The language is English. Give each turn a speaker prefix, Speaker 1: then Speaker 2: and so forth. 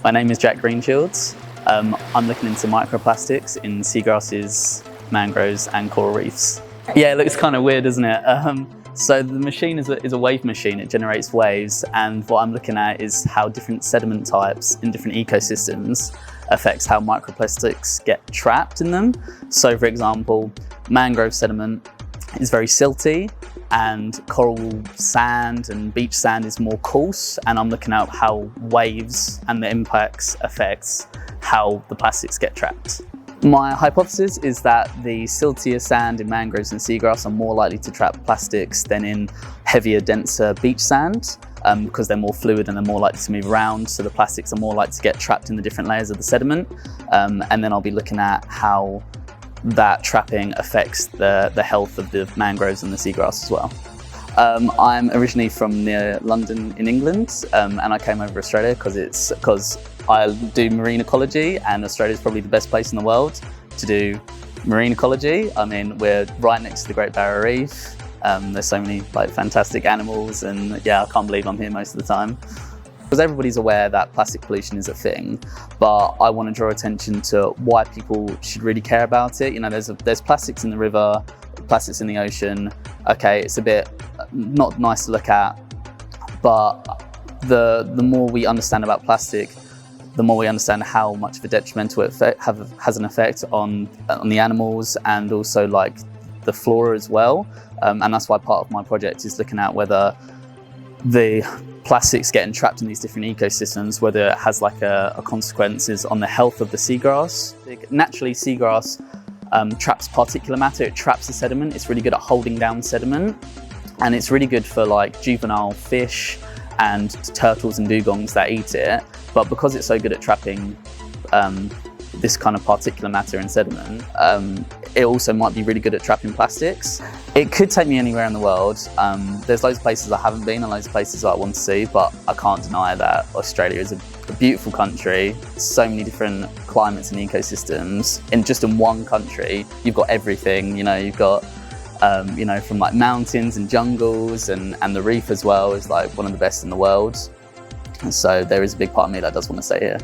Speaker 1: My name is Jack Greenshields. I'm looking into microplastics in seagrasses, mangroves and coral reefs. Yeah, it looks kind of weird, doesn't it? So the machine is a wave machine. It generates waves, and what I'm looking at is how different sediment types in different ecosystems affects how microplastics get trapped in them. So for example, mangrove sediment is very silty, and coral sand and beach sand is more coarse, and I'm looking at how waves and the impacts affects how the plastics get trapped. My hypothesis is that the siltier sand in mangroves and seagrass are more likely to trap plastics than in heavier, denser beach sand, because they're more fluid and they're more likely to move around, so the plastics are more likely to get trapped in the different layers of the sediment. And then I'll be looking at how that trapping affects the health of the mangroves and the seagrass as well. I'm originally from near London in England, and I came over to Australia because I do marine ecology, and Australia is probably the best place in the world to do marine ecology. I mean, we're right next to the Great Barrier Reef. There's so many fantastic animals, and yeah, I can't believe I'm here most of the time. Because everybody's aware that plastic pollution is a thing, but I want to draw attention to why people should really care about it. You know, there's plastics in the river, plastics in the ocean. Okay, it's a bit not nice to look at, but the more we understand about plastic, the more we understand how much of a detrimental effect has an effect on the animals and also like the flora as well. And that's why part of my project is looking at whether the plastics getting trapped in these different ecosystems, whether it has a consequences on the health of the seagrass. Naturally, seagrass traps particulate matter. It traps the sediment. It's really good at holding down sediment, and it's really good for juvenile fish and turtles and dugongs that eat it. But because it's so good at trapping this kind of particulate matter and sediment, it also might be really good at trapping plastics. It could take me anywhere in the world. There's loads of places I haven't been and loads of places I want to see, but I can't deny that Australia is a beautiful country. So many different climates and ecosystems. In one country, you've got everything. You know, you've got from mountains and jungles, and the reef as well is one of the best in the world. And so there is a big part of me that does want to stay here.